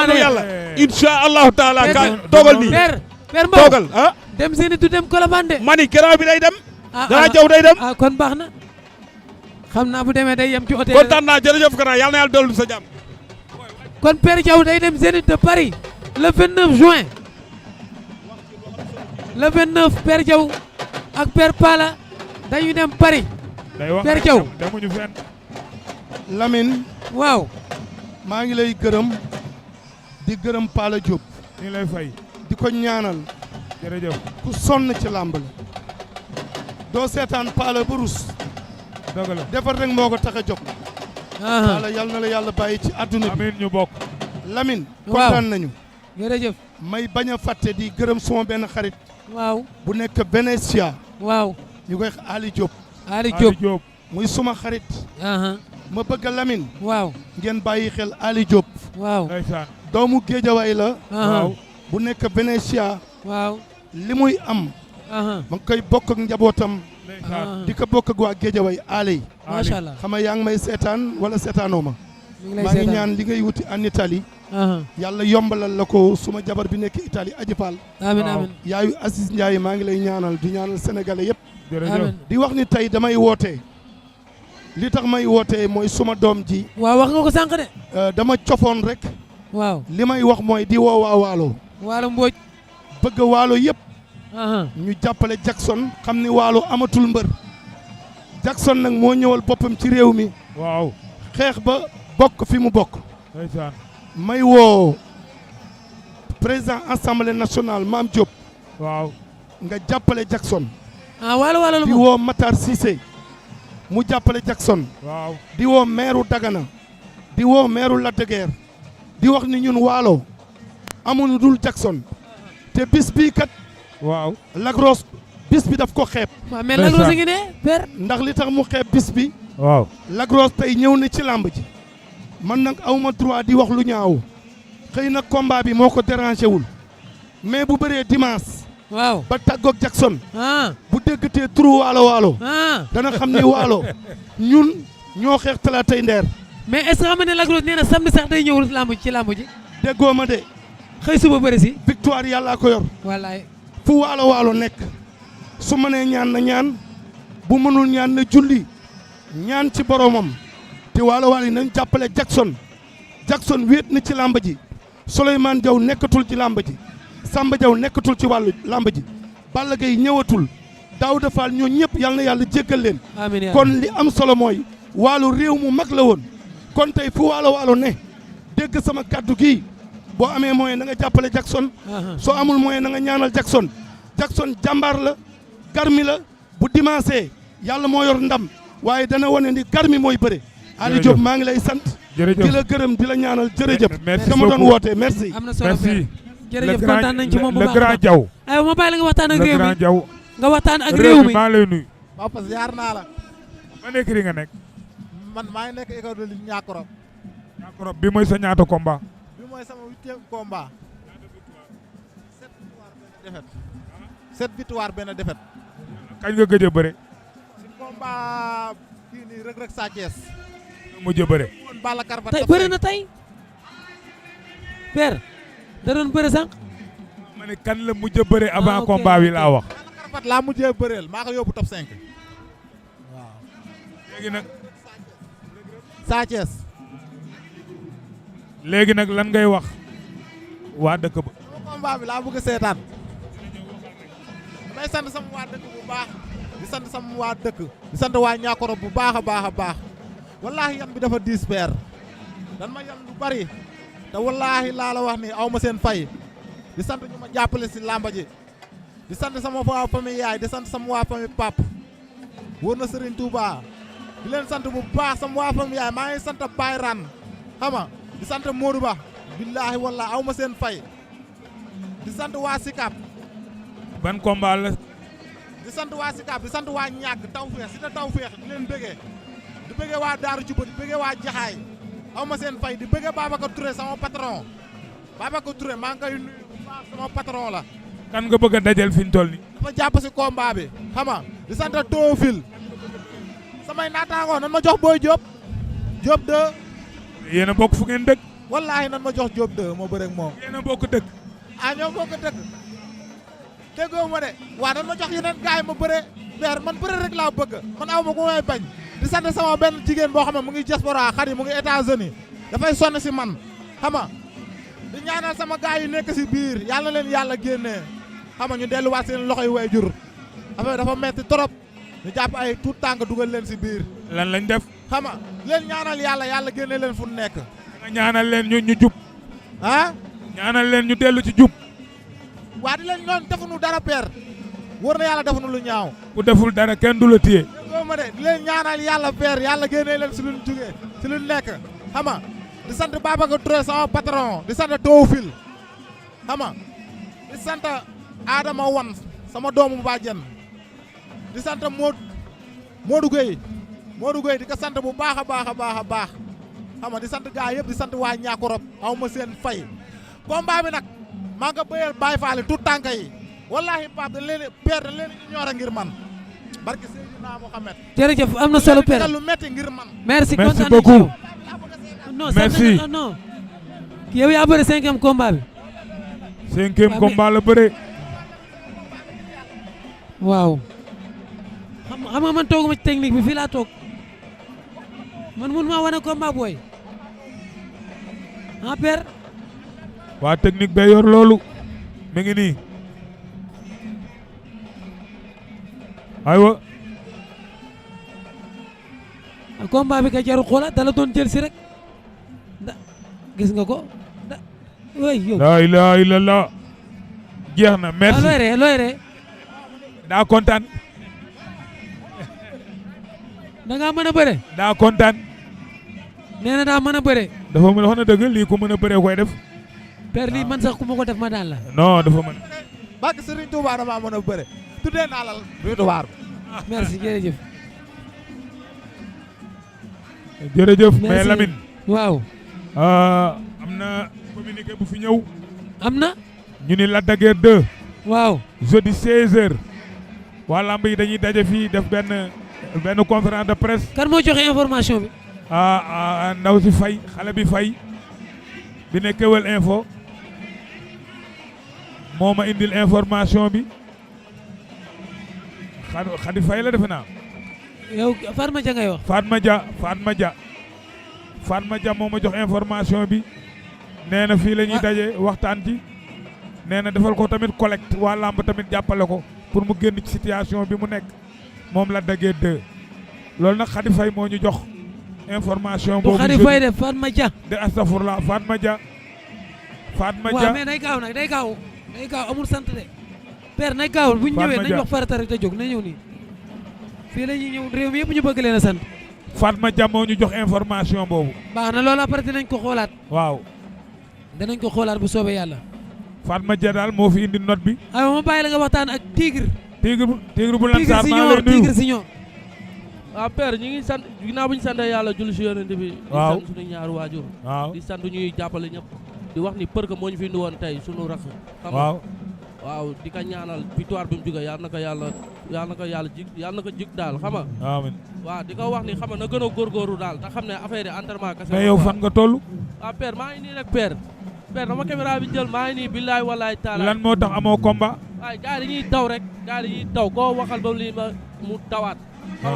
kàttanu yàlla insha allahu taala ka toogal nii père Mbow toogal dem seeni du dem Colobane de mani garaaw bi day dem dara jaw day dem kon baax na xam naa bu demee day yem ci hôtel kontaan naa jërëjëf grand yàlla na yàlla dolli sa jàmm kon père Diaw day dem Zénith de Paris le 29 juin le 29 père Diaw ak père Pala dañu dem Paris père Diaw demuñu fenn Lamine waaw maa ngi lay gërëm di gërëm Pala Diop ni lay fay di ko ñaanal jërëjëf ku sonn ci làmb la doo seetaan Pala ba rus dëgg la defar rek moo ko tax a jóg Pala yal na la yàlla bàyyi ci àdduna bi amiin ñu bokk Lamine kontaan nañu jërëjëf may bañ a fàtte di gërëm suma benn xarit waaw bu nekk Venetia waaw ñu koy Ali Diop Ali Diop muy suma xarit ma bëgg Lamine waaw ngeen bàyyi xel Ali Diop waaw ndeysaan doomu Géejawaay la waaw bu nekk Venetia waaw li muy am ma ngi koy bokk ak njabootam di ko bokk ak waa Géejawaay Ali macha allah xam nga yaa ngi may seetaan wala seetaanoo ma maa ngi ñaan li ngay wuti en Italie yàlla yombalal la ko suma jabar bi nekk Italie Aji Fall amiin amiin yaayu Aziz Ndiaye maa ngi lay ñaanal di ñaanal sénégalais yëpp jërëjëf di wax ni tey damay woote li tax may woote mooy suma doom ji waaw wax nga ko sànq de dama cofoon rek waaw li may wax mooy di woo waa Waalo Waalo Mbooj bëgg Waalo yëpp ñu jàppale Jackson xam ni Waalo amatul mbër Jackson nag moo ñëwal boppam ci réew mi waaw xeex ba bokk fi mu bokk ndeysaan may woo président assemblée nationale Mame Diop waaw nga jàppale Jackson Waalo la di woo Matar Cissé mu jàppale Jackson waaw di woo maire Dagana di woo maire Lac de Guiers di wax ni ñun Waalo amuñu dul Jackson te bis bii kat waaw Lac Rose bis bi daf ko xeeb waaw mais Lac Rose ngi ne père ndax li tax mu xeeb bis bi waaw Lac Rose tey ñëw na ci làmb ji man nag awma droit di wax lu ñaaw xëy na combat bi moo ko dérangé wul mais bu bëree dimanche waaw ba tàggoog Jackson bu déggatee turu waalo dana xam ni Waalo ñun ñoo xeex talaatay ndeer mais est-ce que xam nga ne Lac Rose nee na samedi sax day ñëwul ci làmb ji déggoo ma de xëy suba bëri si victoire yàllaa ko yor wallaay fu waalo nekk su mënee ñaan na ñaan bu mënul ñaan na julli ñaan ci boromam te waalo yi nañ jàppale Jackson wéet na ci làmb ji Souleymane Diaw nekkatul ci làmb ji Samba Diaw nekkatul ci wàllu làmb ji Balla Gaye ñëwatul Daouda Fall ñoo ñëpp yal na yàlla jéggal leen amiin kon li am solo mooy Waalo réew mu mag la woon kon tey fu waalo ne dégg sama kàddu gi boo amee moyen na nga jàppale Jackson soo amul moyen na nga ñaanal Jackson jàmbaar la garmi la bu dimanche yàlla moo yor ndam waaye dana wane ni garmi mooy bëre Ali Diop maa ngi lay sant di la gërëm di la ñaanal jërëjëf dama doon woote merci am na solo merci jërëjëf kontaan nañ ci moom bu baax le grand Diaw aywa ma bàyyi la nga waxtaan ak réew mi le grand Diaw nga waxtaan ak réew mi maa lay nuyu Papa ziar naa la ban écurie nga nekk man maa ngi nekk école de lutte Niakorop bi mooy sa ñaata combat bi mooy sama 8e combat 7 victoire benn défaite kañ nga gëj a bëre si combat kii nii Reug Reug Sa Thiès mujj a bëre Balla Karfa tey bëre na tey père da doon bëre sànq ma ne kan la mujj a bëre avant combat bi laa wax Balla Karfa laa mujjee bëreel maa ko yóbbu top 5 waaw léegi nag Sa Thiès léegi nag lan ngay wax waa dëkk ba combat bi laa bëgg a seetaan damay sant sama waa dëkk bu baax di sant sama waa dëkk di sant waa Niakorop bu baax a baax wallaahi yan bi dafa diis peer dan ma yan lu bari te wallaahi laa la wax ni aw ma seen fay di sant ñu ma jàppale si làmba ji di sant sama waa famille yaay di sant sama waa famille pap wóor na Serigne Touba di leen sant bu baax sama waa famille yaay maa ngi sant Baye Ran xama di sant Modou Ba billaahi wallaahi aw ma seen fay di sant waa Sikap ban combat la di sant waa Sikap di sant waa ñàgg tawfeex si ta tawfeex di leen bëggee di bëggee waa Daaru Juba di bëggee waa Jaxaay aw ma seen fay di bëggee Babacar Touré sama patron Babacar Touré maa ngi koy nuyu bu baax sama patron la kan nga bëgg a dajal fi ñu toll ni dafa jàpp si combat bi xama di sant Théophile samay naataangoo nan ma jox Boy Diop de yéen a bokk fu ngeen dëkk wallaahi nan ma jox Diop 2 ma bëre ak moom. yéen a bokk dëkk. ñoo bokk dëkk déggoo ma de waaw nan ma jox yeneen gaay ma bëre père man bëre rek laa bëgg man aw ma ku may bañ di sant sama benn jigéen boo xam ne mu ngi diaspora xar yi mu ngi États-Unis dafay sonn si man xam nga di ñaanal sama gaay yi nekk si biir yàlla na leen yàlla génnee xam nga ñu delluwaat seen loxoy waajur affaire dafa metti trop ñu jàpp ay tout tànk dugal leen si biir. lan lañ def. xam nga leen ñaanal yàlla génne leen fu nekk. nga ñaanal leen ñu jub. ah. ñaanal leen ñu dellu ci jub. waa di leen ñoon defuñu dara père wóor na yàlla defuñu lu ñaaw. ku deful dara kenn du la téye. déggoo ma de di leen ñaanal yàlla père yàlla génne leen si luñ jugee si luñ nekk xam nga di sant Babacar Touré sama patron di sant Théophile xam nga di sant Adama Wan sama doomu bàjjen di sant Modou Gueye di ko sant bu baax a baax xam nga di sant gaa yëpp di sant waa Ñaakorob aw ma seen fay combat bi nag maa nga bëyal Baye Fall tout tànk yi wallahi Pape dañ leen père dañ leen ñor ngir man barke Seydina Mohamed. jërëjëf am na solo père lu metti ngir man. merci beaucoup. non merci non yow yaa bëri 5e combat bi. 5e combat la bëre. waaw. xam nga man tooguma ci technique bi fii laa toog man mun maa wane combat booy. ah père. waa technique bee yor loolu mi ngi nii. aywa. combat bi ka jaru xoola dala doon jël si rek gis nga ko way yow. la ilaha illallah. jeex na merci. looy ree daa kontaan. da ngaa mën a bëre. daa kontaan. nee na daa mën a bëre. dafa mën wax na dëgg lii ku mën a bëre koy def. père lii man sax ku ma ko def ma daan la. non dafa mën. Barke Serigne Touba dama mën a bëre tuddee naa la victoire. merci jërëjëf. jërëjëf mais Lamine. waaw. am na communiqué bu fi ñëw. am na. ñu ni Lac de Guiers 2. waaw. jeudi 16h. waa lamb yi dañuy daje fii def benn conférence de presse. kan moo joxe information bi. ndaw si Faye xale bi Faye bi ne Kewel Info moo ma indil information bi Xadi Faye la defe naa. yow Fatma Dia ngay wax. Fatma Dia moo ma jox information bi nee na fii la ñuy daje waxtaan ci nee na defal ko tamit collecte waa lamb tamit jàppale ko pour mu génn ci situation bi mu nekk moom Lac de Guiers 2 loolu nag Xadi Faye moo ñu jox information boobu. Xadi Faye de Fatma Dia. de astafurla Fatma Dia. waaw mais day gaaw nag day gaaw amul sant de. père nay gaaw bu ñu ñëwee nañ wax farata rek te jóg na ñëw nii. fii la ñuy ñëw réew mi yëpp ñu bëgg leen a sant. Fatma Dia moo ñu jox information boobu. baax na loolu après dinañ ko xoolaat. waaw. danañ ko xoolaat bu soobee yàlla. Fatma Dia daal moo fi indi note bi. aywa ma bàyyi la nga waxtaan ak Tigre. Tigre bu Lansar maa lay nuyu Tigre Signor. waaw père ñu ngi sant ginnaaw bu ñu sant yàlla julli si yonent bi. waaw di sant suñu ñaari waajur. waaw di sant ñuy jàppale ñëpp. di wax ni për que moo ñu fi indi woon tey suñu rakk. waaw. waaw di ko ñaanal victoire bi mu jógee yàlla na ko jig daal xam nga. amiin. waaw di ko wax ni xam nga na gën a góorgóorlu daal te xam ne affaire yi entraînement kese. mais yow fan nga toll. waaw père maa ngi nii rek père dama caméra bi jël maa ngi nii billaay wallaay taala. lan moo tax amoo combat. waaye gars yi dañuy daw rek koo waxal ba lii mu dawaat. xam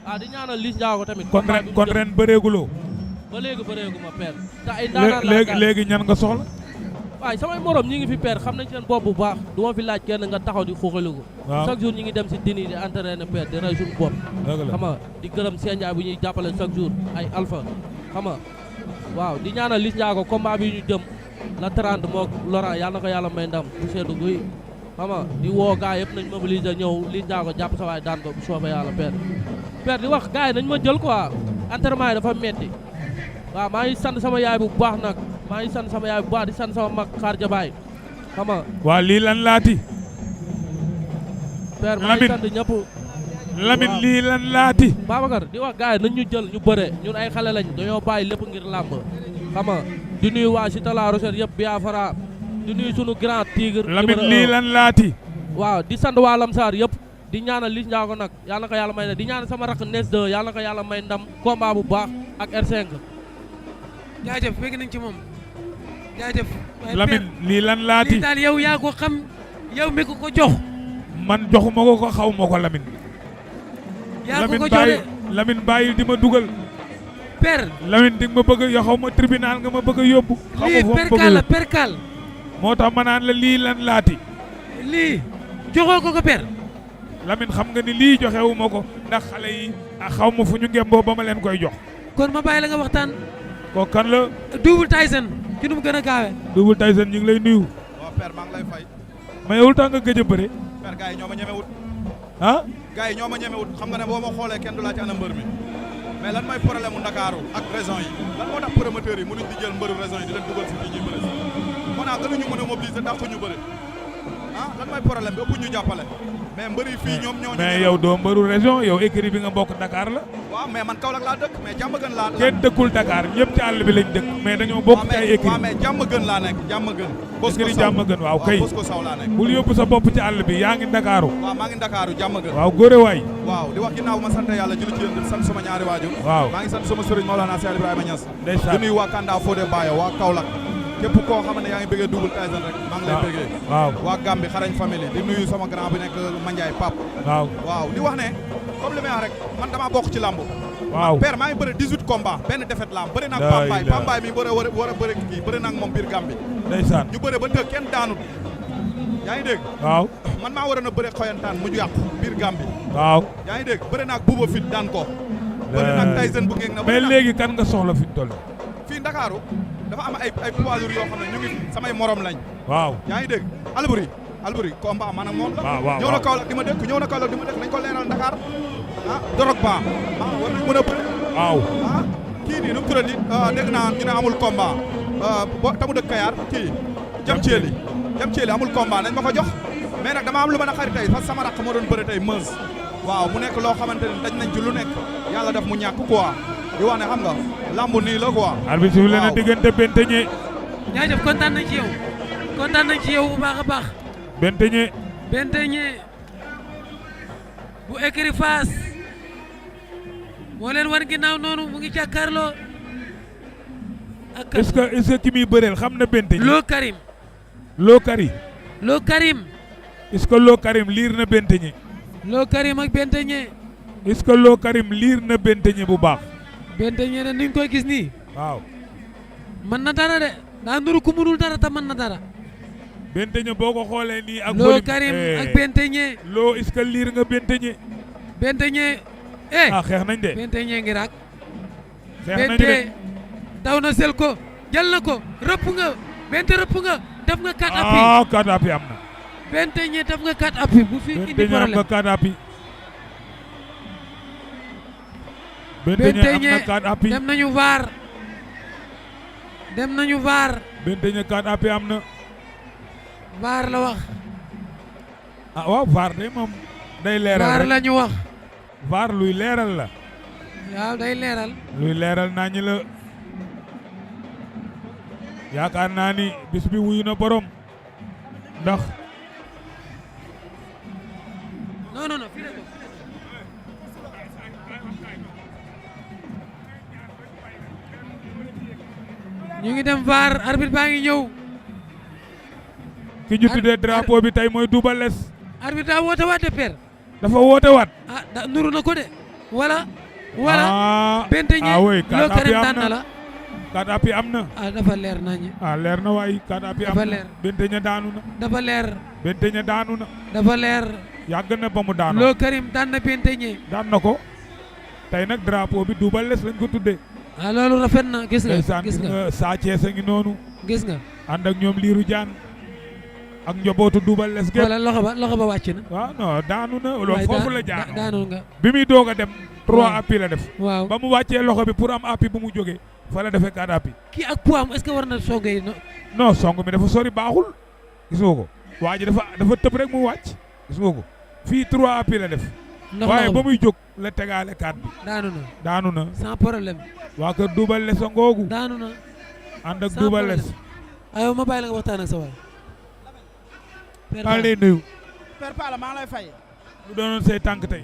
nga di ñaanal Liss Ndiago tamit. kon ren bëreeguloo. ba léegi bëreegu ma père. te ay ndaanaan laa léegi ñan nga soxla. waaye samay morom ñi ngi fi père xam nañ seen bopp bu baax du ma fi laaj kenn nga taxaw di xuuxaliku. waaw chaque jour ñi ngi dem si dini di entraîner père di rey suñu bopp. xam nga di gërëm Sèye Ndiaye bu ñuy jàppale chaque jour ay alpha xam nga waaw di ñaanal Liss Ndiago combat bi ñu jëm la 30 moog Laurent yàlla na ko yàlla may ndam bu seddu guy xam nga di woo gars yëpp nañ mobiliser ñëw Liss Ndiago jàpp sa waay daan ko bu soobee yàlla père di wax gars yi nañ ma jël quoi entraînement yi dafa metti waaw maa ngi sant sama yaay bu baax nag maa ngi sant sama yaay bu baax di sant sama mag xaar jabaay xam nga. waa lii lan laati. père maa ngi sant ñëpp. Lamine lii lan laati. Babacar di wax gars yi nañ ñu jël ñu bëre ñun ay xale lañ dañoo bàyyi lépp ngir làmb xam nga di nuyu waa Cité La Rochette yëpp Biafra di nuyu sunu grand Tigre. Lamine lii lan laati. waaw di sant waa Lamsar yëpp di ñaanal Liss Ndiago nag yàlla na ko yàlla may di ñaanal sama rakk Nes 2 yàlla na ko yàlla may ndam combat bu baax ak R5. jaajëf fekk nañ ci moom. jaajëf Lamine lii lan laati lii daal yow yaa ko xam yow mi ko jox man joxuma ko xaw ma ko Lamine yaa ko jox de Lamine bàyyi di ma dugal per Lamine di ma bëgg yoo xaw ma tribunal nga ma bëgg a yóbbu xaw ma foo perkal la perkal moo tax ma naan la lii lan laati lii joxoo ko per Lamine xam nga ni lii joxewuma ko ndax xale yi xaw ma fu ñu ngemboo ba ma leen koy jox kon ma bàyyi la nga waxtaan ko kan la Double Tyson ci nu mu gën a gaawee Double Tyson ñu ngi lay nuyu waaw père maa ngi lay fay mais yow tax nga gëj a bëre père gars yi ñoo ma ñemewut ah gars yi ñoo ma ñemewut xam nga ne boo ma xoolee kenn du laa ci ana mbër mi mais lan mooy problème mu Ndakaaru ak région yi lan moo tax promoteurs yi mënuñ di jël mbëru région yi di leen dugal si fii ñuy bëre moo naa gënuñu mën a mobiliser ndax ñu bëre ah lan mooy problème bi ëpp ñu jàppale mais mbër yi fii ñoom ñoo mais yow doo mbëru région yow écurie bi nga bokk Dakar la waaw mais man Kaolack laa dëkk mais jàmm gën laa kenn dëkkul Dakar ñëpp ci àll bi lañ dëkk mais dañoo bokk ci ay écurie waaw mais jàmm gën laa nekk jàmm gën écurie jàmm gën waaw kay Bosco Saw laa nekk bul yóbbu sa bopp ci àll bi yaa ngi Ndakaaru waaw maa ngi Ndakaaru jàmm gën waaw góore waay waaw di wax ginnaaw ma sant yàlla julli ci yéen sant sama ñaari waajur waaw maa ngi sant sama sëriñ Maolana Cheikh Ibrahima Niass ndeysaan di nuyu waa Kanda Fodé Bayo waa Kaolack képp koo xam ne yaa ngi bëggee Double Tyson rek maa ngi lay bëggee waaw waa Gambi xarañ famille di nuyu sama grand bi nekk Mandiaye Pape waaw di wax ne comme li may wax rek man damaa bokk ci lamb waaw père maa ngi bëri 18 combats benn défaite lamb bëri naag Pambaay mi war a bëri kii bëri naag moom biir Gambi ndeysaan ñu bëri ba tëg kenn daanut yaa ngi dégg waaw man maa waroon a bëri xoyantaan mu yàqu biir Gambi waaw yaa ngi dégg bëri naag Bouba Fit daan ko bëri naag Tyson bu ngeeg na mais léegi kan nga soxla fi toll fii Ndakaaru dafa am ay poids lourds yoo xam ne ñu ngi samay morom lañ waaw yaa ngi dégg Alboury combat man ak moom la ñëw na Kaolack di ma dëkk nañ ko leeral Dakar ah dorog ba war nañ mën a bëri waaw ah kii nii nu mu tuddati dégg naa ñu ne amul combat tamu dëkk Kayar kii jam ceeli amul combat nañ ma ko jox mais nag dama am lu ma naqari tey parce que sama rakk moo doon bëri tey meuse waaw mu nekk loo xamante ni dañ nañ ci lu nekk yàlla def mu ñàkk quoi di wax ne xam nga lamb nii la quoi arbitre bi leen a diggante Bentégné jaajëf kontaan nañ ci yow bu baax a baax Bentégné bu écurie Fass moo leen wan ginnaaw noonu mu ngi jàkkaarloo ak est-ce que ki muy bëreel xam na Bentégné Lô Karim est-ce que Lô Karim liir na Bentégné Lô Karim ak Bentégné est-ce que Lô Karim liir na Bentégné bu baax Bentégné ne ni ñu koy gis nii waaw mën na dara de daa nuru ku mënul dara te mën na dara Bentégné boo ko xoolee nii ak Lô Karim ak Bentégné Lô est-ce que liir nga Bentégné xeex nañ de Bentégné ngi raak xeex nañ de daw na sel ko jël na ko rëpp nga rëpp nga def nga 4 appuis 4 appuis am na Bentégné def nga 4 appuis bu fi indi problème am nga 4 appuis Bentégné am na 4 appuis dem nañu vaar Bentégné 4 appuis am na vaar la wax waaw vaar de moom day leeral vaar la ñu wax vaar luy leeral la waaw day leeral luy leeral naa ñi la yaakaar naa ni bis bi wuyu na borom ndax non ñu ngi dem vaar arbitre baa ngi ñëw ki ñu tuddee drapeau bi tey mooy Double Less arbitre daa woote waat de père dafa woote waat da nuru na ko de wala Bentégné Lô Karim daan na la 4 appuis am na dafa leer nañu leer na waay 4 appuis am na Bentégné daanu na dafa leer Bentégné daanu na dafa leer yàgg na ba mu daanu Lô Karim daan na Bentégné daan na ko tey nag drapeau bi Double Less lañ ko tuddee loolu rafet na gis nga Sa Thiès a ngi noonu gis nga ànd ak ñoom Liiru Jaan ak njabootu Double Less gépp wala loxo ba wàcc na waaw non daanu na loolu foofu la jaar daanu nga bi muy doog a dem 3 appuis la def waaw ba mu wàccee loxo bi pour am appui bu mu jógee fa la defee 4 appuis kii ak poids am est-ce que war na songee non song mi dafa sori baaxul gis nga ko waa ji dafa tëb rek mu wàcc gis nga ko fii 3 appuis la def waaye ba muy jóg la tegaale 4 bi daanu na sans problème waa kër Double Less a ngoogu daanu na ànd ak Double Less ayo ma bàyyi la nga waxtaan ak sa waay maa ngi lay nuyu Père Palla maa ngi lay fay lu doonoon say tànk tey